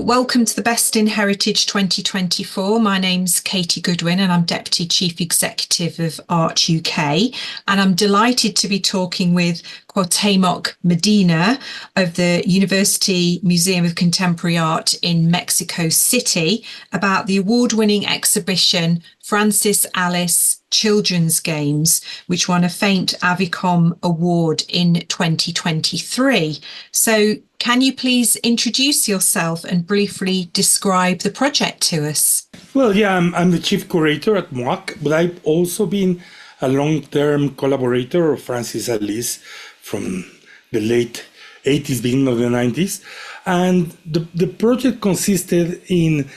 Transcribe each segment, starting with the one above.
welcome to the Best in Heritage 2024. My name's Katie Goodwin and I'm Deputy Chief Executive of Art UK. And I'm delighted to be talking with Cuauhtemoc Medina of the University Museum of Contemporary Art in Mexico City about the award-winning exhibition Francis Alice Children's Games, which won a Faint Avicom Award in 2023. So can you please introduce yourself and briefly describe the project to us? Well, yeah, I'm the chief curator at MOAC, but I've also been a long-term collaborator of Francis Alice from the late 80s, beginning of the 90s. And the project consisted in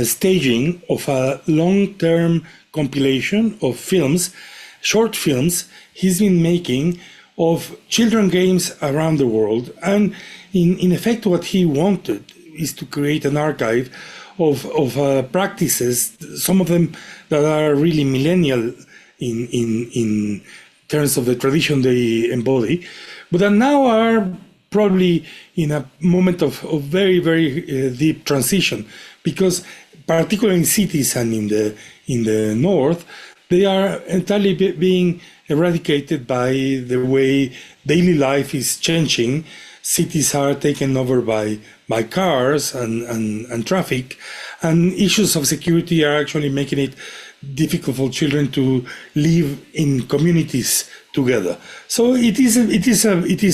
staging of a long-term compilation of films, short films he's been making of children games around the world. And in effect, what he wanted is to create an archive of practices, some of them that are really millennial in terms of the tradition they embody, but that now are probably in a moment of very, very deep transition, because particularly in cities and in the north, they are entirely being eradicated by the way daily life is changing. Cities are taken over by cars and traffic, and issues of security are actually making it difficult for children to live in communities together. So it is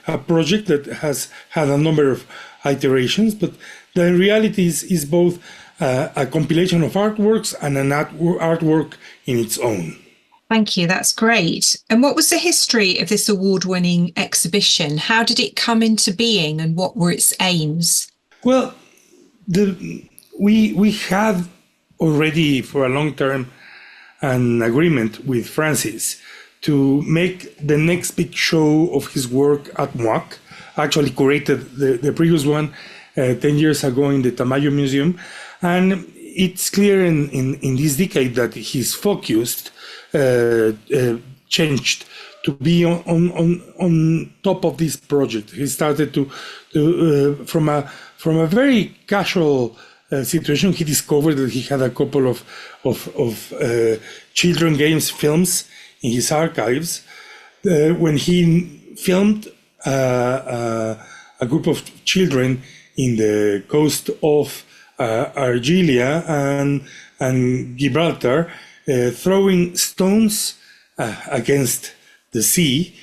a project that has had a number of iterations, but the reality is both a compilation of artworks and an artwork in its own. Thank you, that's great. And what was the history of this award-winning exhibition? How did it come into being and what were its aims? Well, we had already for a long term an agreement with Francis to make the next big show of his work at MOAC. Actually curated the previous one 10 years ago in the Tamayo Museum. And it's clear in this decade that his focus changed to be on top of this project. He started to from a very casual situation. He discovered that he had a couple of children games films in his archives. When he filmed a group of children in the coast of Argelia and Gibraltar, throwing stones against the sea,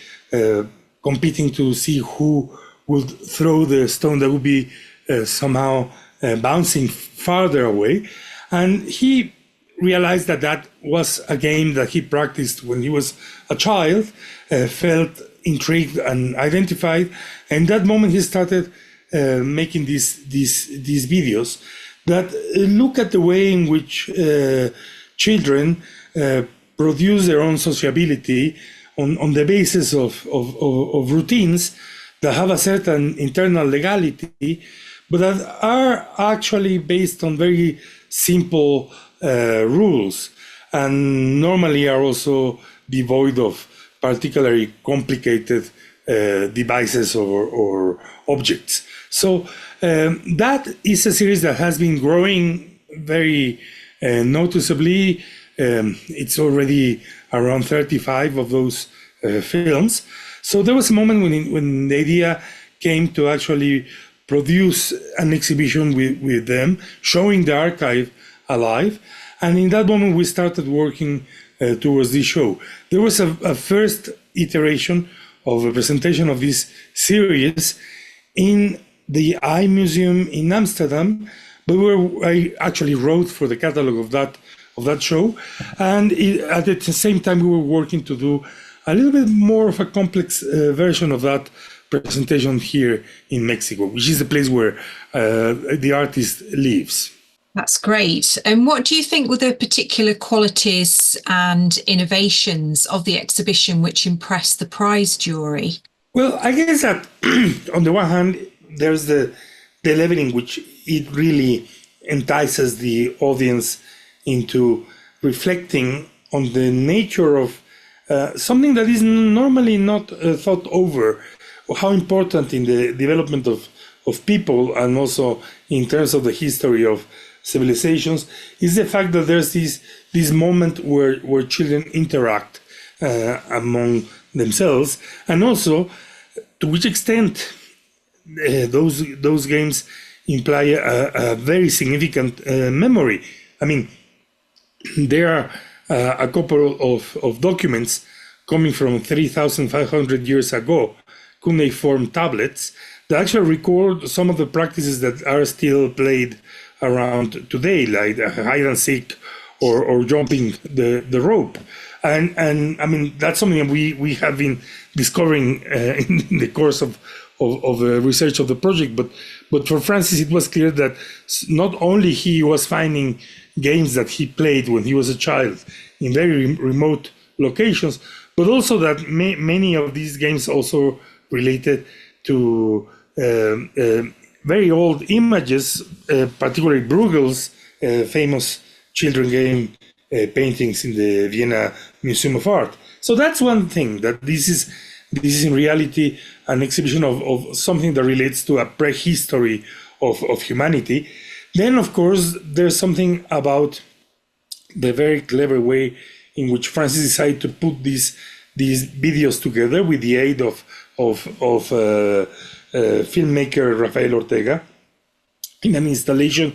competing to see who would throw the stone that would be somehow bouncing farther away. And he realized that was a game that he practiced when he was a child, felt intrigued and identified. And that moment he started making these videos that look at the way in which children produce their own sociability on the basis of routines that have a certain internal legality, but that are actually based on very simple rules, and normally are also devoid of particularly complicated devices or objects. So that is a series that has been growing very noticeably. It's already around 35 of those films. So there was a moment when the idea came to actually produce an exhibition with them, showing the archive alive. And in that moment, we started working towards this show. There was a first iteration of a presentation of this series in the Eye Museum in Amsterdam, but I actually wrote for the catalog of that show. And at the same time, we were working to do a little bit more of a complex version of that presentation here in Mexico, which is the place where the artist lives. That's great. And what do you think were the particular qualities and innovations of the exhibition which impressed the prize jury? Well, I guess that on the one hand, there's the level in which it really entices the audience into reflecting on the nature of something that is normally not thought over, how important in the development of of people and also in terms of the history of civilizations, is the fact that there's this moment where children interact among themselves, and also to which extent those games imply a very significant memory. I mean, there are a couple of documents coming from 3,500 years ago, cuneiform tablets, that actually record some of the practices that are still played around today, like hide and seek or jumping the rope. And I mean, that's something we have been discovering in the course of research of the project. But for Francis, it was clear that not only he was finding games that he played when he was a child in very remote locations, but also that many of these games also related to very old images, particularly Bruegel's famous children game paintings in the Vienna Museum of Art. So that's one thing, that this is in reality an exhibition of something that relates to a prehistory of humanity. Then, of course, there's something about the very clever way in which Francis decided to put these videos together with the aid of filmmaker Rafael Ortega in an installation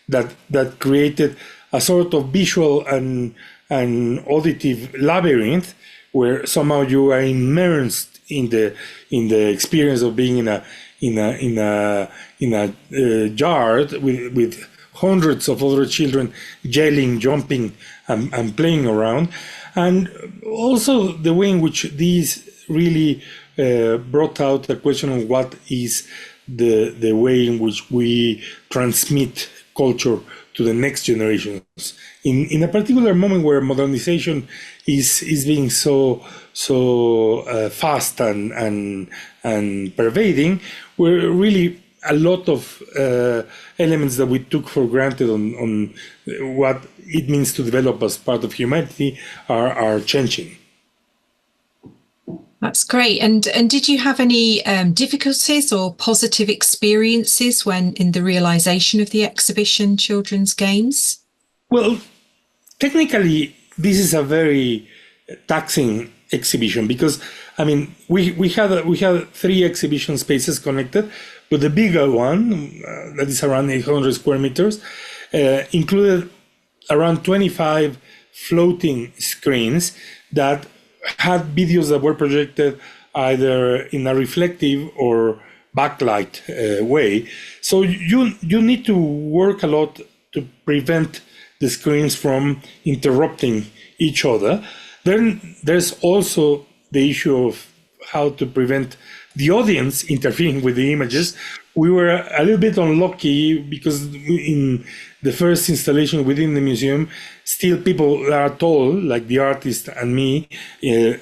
that created a sort of visual and auditive labyrinth where somehow you are immersed in the experience of being in a yard with hundreds of other children yelling, jumping, and playing around, and also the way in which these really brought out the question of what is the way in which we transmit culture to the next generations. In a particular moment where modernization is being so fast and pervading, where really a lot of elements that we took for granted on what it means to develop as part of humanity are changing. That's great. And did you have any difficulties or positive experiences when in the realization of the exhibition Children's Games? Well, technically, this is a very taxing exhibition because, I mean, we had 3 exhibition spaces connected, but the bigger one, that is around 800 square meters, included around 25 floating screens that had videos that were projected either in a reflective or backlight way. So you need to work a lot to prevent the screens from interrupting each other. Then there's also the issue of how to prevent the audience interfering with the images. We were a little bit unlucky because in the first installation within the museum, still people that are tall, like the artist and me,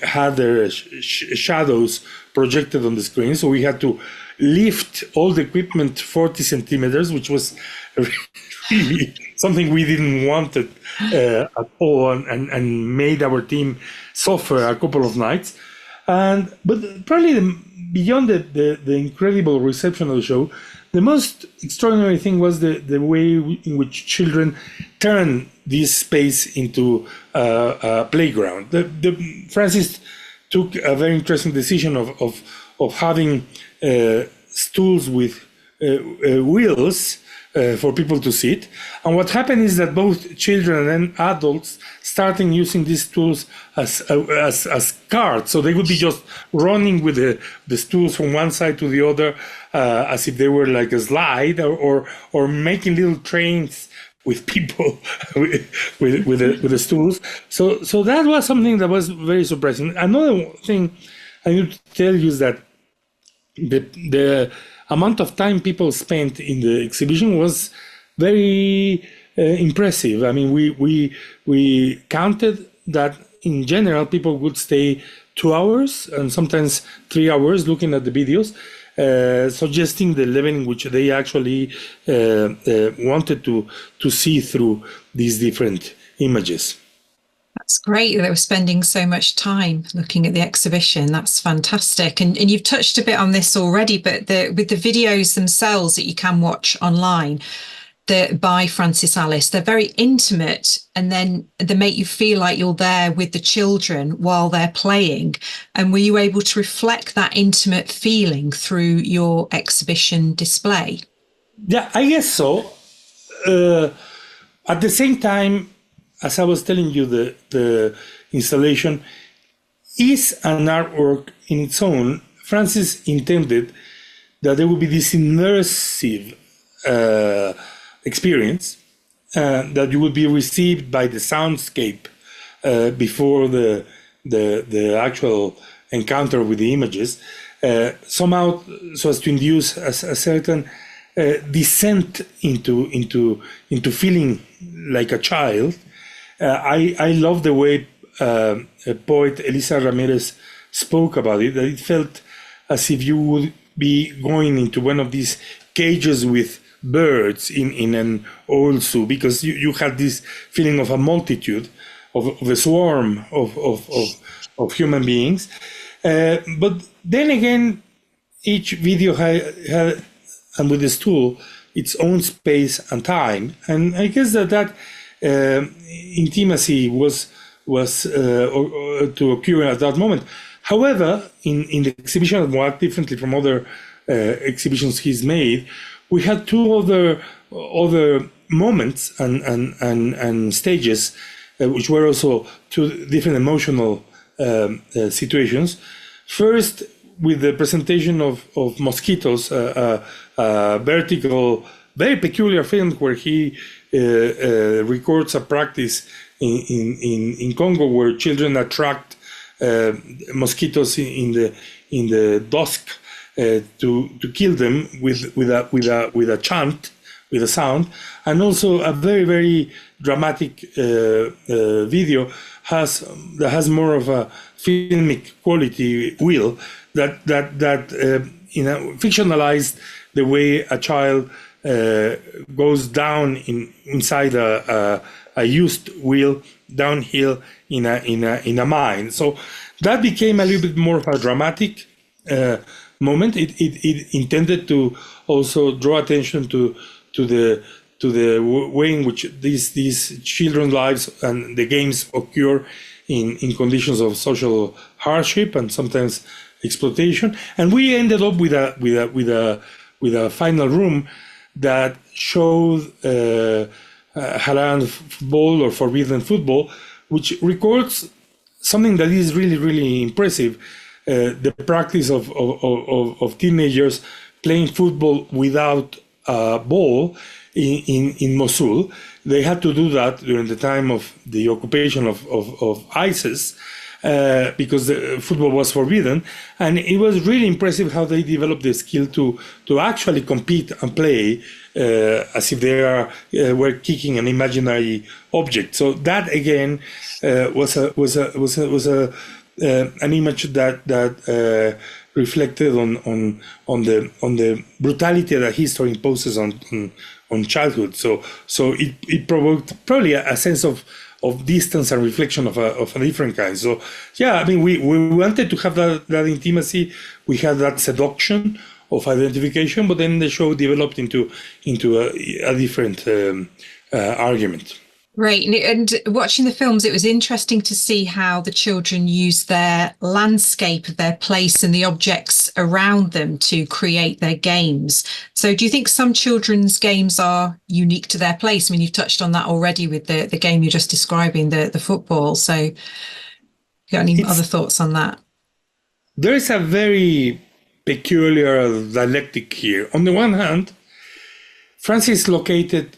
had their shadows projected on the screen. So we had to lift all the equipment 40 centimeters, which was really something we didn't want at all, and made our team suffer a couple of nights. But probably beyond the incredible reception of the show, the most extraordinary thing was the way in which children turn this space into a playground. Francis took a very interesting decision of having stools with wheels for people to sit. And what happened is that both children and adults starting using these tools as carts. So they would be just running with the stools from one side to the other as if they were like a slide, or making little trains with people with the stools. So that was something that was very surprising. Another thing I need to tell you is that the amount of time people spent in the exhibition was very impressive. I mean, we counted that in general people would stay 2 hours and sometimes 3 hours looking at the videos, suggesting the level in which they actually wanted to see through these different images. That's great that they were spending so much time looking at the exhibition. That's fantastic. And you've touched a bit on this already, but with the videos themselves that you can watch online, by Francis Alice, they're very intimate, and then they make you feel like you're there with the children while they're playing. And were you able to reflect that intimate feeling through your exhibition display? Yeah, I guess so. At the same time, as I was telling you, the installation is an artwork in its own. Francis intended that there would be this immersive experience that you would be received by the soundscape before the actual encounter with the images, somehow so as to induce a certain descent into feeling like a child. I love the way poet Elisa Ramirez spoke about it, that it felt as if you would be going into one of these cages with birds in an old zoo, because you had this feeling of a multitude, of a swarm of human beings. But then again, each video had, and with this tool, its own space and time. And I guess that intimacy was to occur at that moment. However, in the exhibition, more differently from other exhibitions he's made, we had two other moments and stages, which were also two different emotional situations. First, with the presentation of Mosquitos, a vertical, very peculiar film where he records a practice in Congo where children attract mosquitoes in the dusk to kill them with a chant, with a sound, and also a very dramatic video that has more of a filmic quality, will that fictionalized the way a child goes down inside a used wheel downhill in a mine. So that became a little bit more of a dramatic moment. It intended to also draw attention to the way in which these children's lives and the games occur in conditions of social hardship and sometimes exploitation. And we ended up with a final room that showed Haram football, or forbidden football, which records something that is really impressive: the practice of teenagers playing football without a ball in Mosul. They had to do that during the time of the occupation of ISIS, because the football was forbidden. And it was really impressive how they developed the skill to actually compete and play as if they were kicking an imaginary object. So that again was an image that reflected on the brutality that history imposes on childhood. So it provoked probably a sense of distance and reflection of a different kind. So yeah, I mean, we wanted to have that intimacy. We had that seduction of identification, but then the show developed into a different argument. Right. And watching the films, it was interesting to see how the children used their landscape, their place, and the objects around them to create their games. So do you think some children's games are unique to their place? I mean, you've touched on that already with the game you're just describing, the football. So you got any other thoughts on that? There is a very peculiar dialectic here. On the one hand, Francis located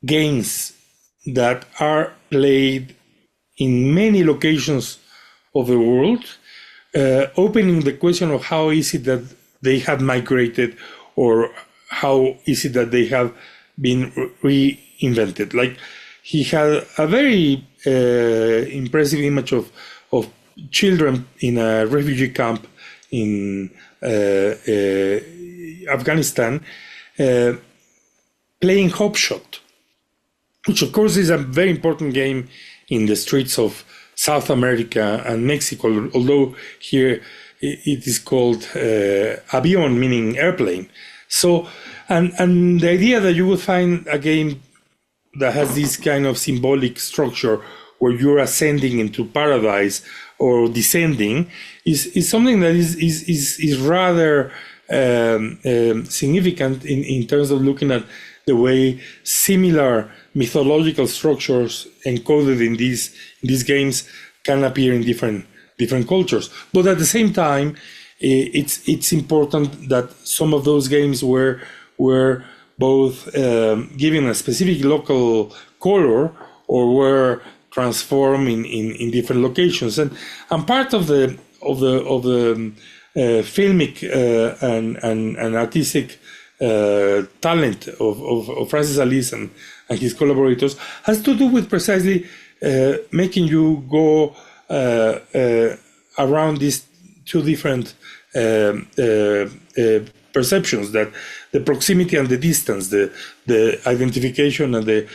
games that are played in many locations of the world, opening the question of how is it that they have migrated, or how is it that they have been reinvented. Like, he had a very impressive image of children in a refugee camp in Afghanistan playing Hopshot, which of course is a very important game in the streets of South America and Mexico, although here it is called avión, meaning airplane. So, and the idea that you would find a game that has this kind of symbolic structure where you're ascending into paradise or descending is something that is rather significant in terms of looking at the way similar mythological structures encoded in these games can appear in different cultures. But at the same time, it's important that some of those games were both given a specific local color or were transformed in different locations. And part of the filmic and artistic talent of Francis Alise and his collaborators has to do with precisely making you go around these two different perceptions, that the proximity and the distance, the identification and the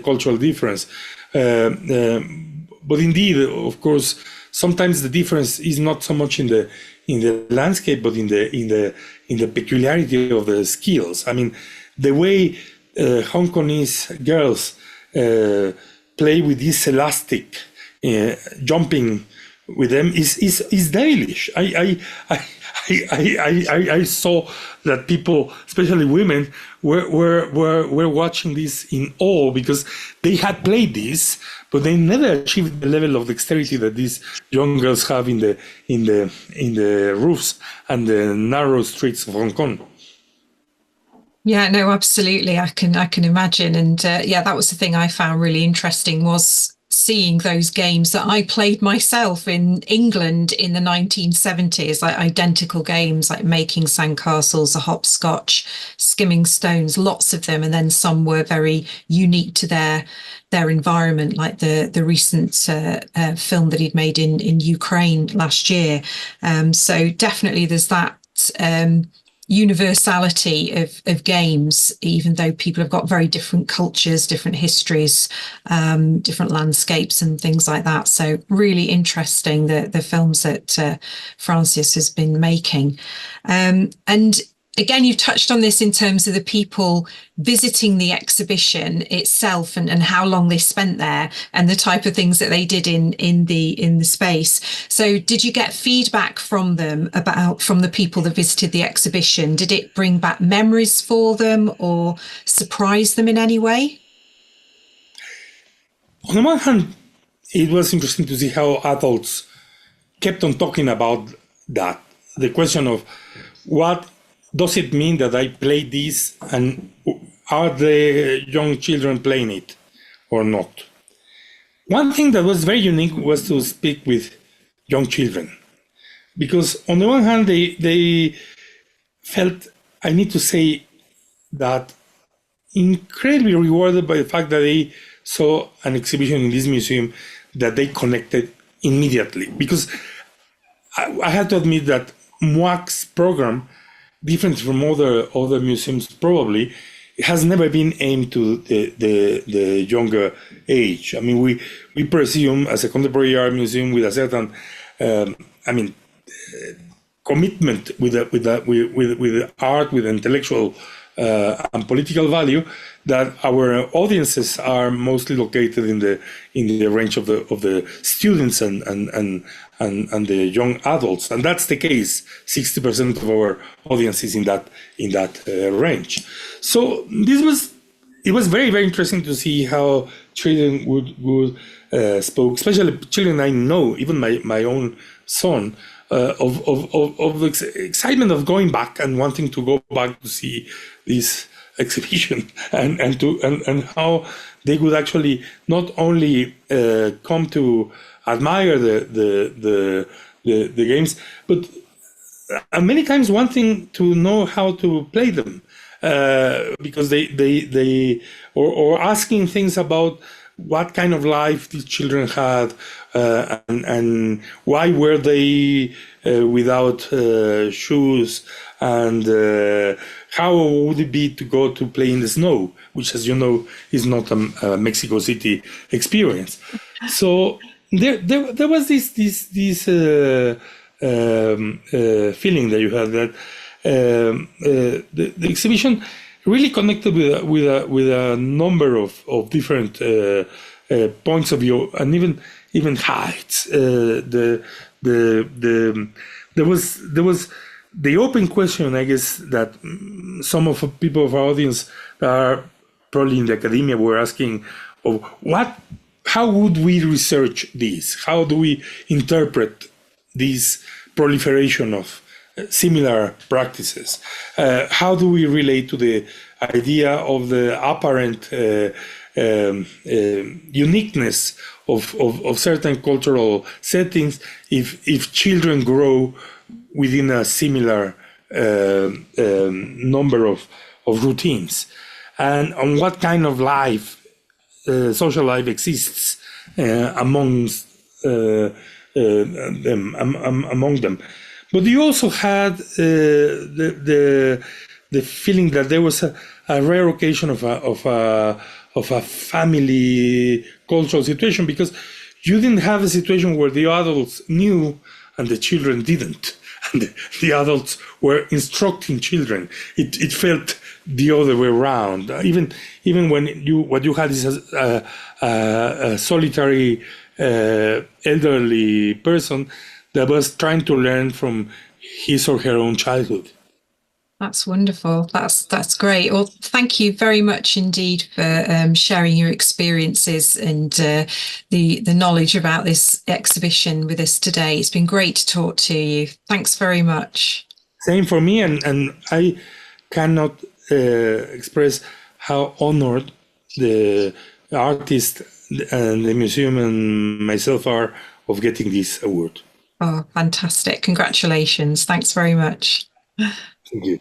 cultural difference. But indeed, of course, sometimes the difference is not so much in the landscape, but in the peculiarity of the skills. I mean, the way Hong Kongese girls play with this elastic jumping with them is devilish. I saw that people, especially women, were watching this in awe because they had played this, but they never achieved the level of dexterity that these young girls have in the roofs and the narrow streets of Hong Kong. Yeah, no, absolutely. I can imagine. And yeah, that was the thing I found really interesting, was seeing those games that I played myself in England in the 1970s, like identical games like making sandcastles, a hopscotch, skimming stones, lots of them. And then some were very unique to their environment, like the recent film that he'd made in Ukraine last year. So definitely there's that universality of games, even though people have got very different cultures, different histories, different landscapes and things like that. So really interesting, the films that Francis has been making. And again, you've touched on this in terms of the people visiting the exhibition itself and how long they spent there and the type of things that they did in the space. So did you get feedback from them from the people that visited the exhibition? Did it bring back memories for them or surprise them in any way? On the one hand, it was interesting to see how adults kept on talking about that. The question of what does it mean that I play this, and are the young children playing it or not? One thing that was very unique was to speak with young children, because on the one hand, they felt, I need to say, that incredibly rewarded by the fact that they saw an exhibition in this museum that they connected immediately. Because I have to admit that MUAC's program, different from other museums probably, has never been aimed to the younger age. I mean, we presume as a contemporary art museum with a certain, commitment with art, with intellectual and political value, that our audiences are mostly located in the range of the students and the young adults, and that's the case. 60% of our audience is in that range. So it was very, very interesting to see how children would spoke, especially children I know, even my own son, of excitement of going back and wanting to go back to see this exhibition and how they would actually not only come to admire the games, but many times wanting to know how to play them, because they or asking things about what kind of life these children had, and why were they without shoes, and how would it be to go to play in the snow, which, as you know, is not a Mexico City experience. So there was this feeling that you had that the exhibition really connected with a number of different points of view, and even heights. There was the open question, I guess, that some of the people of our audience that are probably in the academia were asking of how would we research this? How do we interpret this proliferation of similar practices? How do we relate to the idea of the apparent uniqueness of certain cultural settings if children grow within a similar number of routines, and on what kind of life, social life exists amongst among them. But you also had the feeling that there was a rare occasion of a family cultural situation, because you didn't have a situation where the adults knew and the children didn't, and the adults were instructing children. It felt the other way around. Even when what you had is a solitary elderly person that was trying to learn from his or her own childhood. That's wonderful. That's great. Well, thank you very much indeed for sharing your experiences and the knowledge about this exhibition with us today. It's been great to talk to you. Thanks very much. Same for me, and I cannot express how honored the artist and the museum and myself are of getting this award. Oh, fantastic. Congratulations. Thanks very much. Thank you.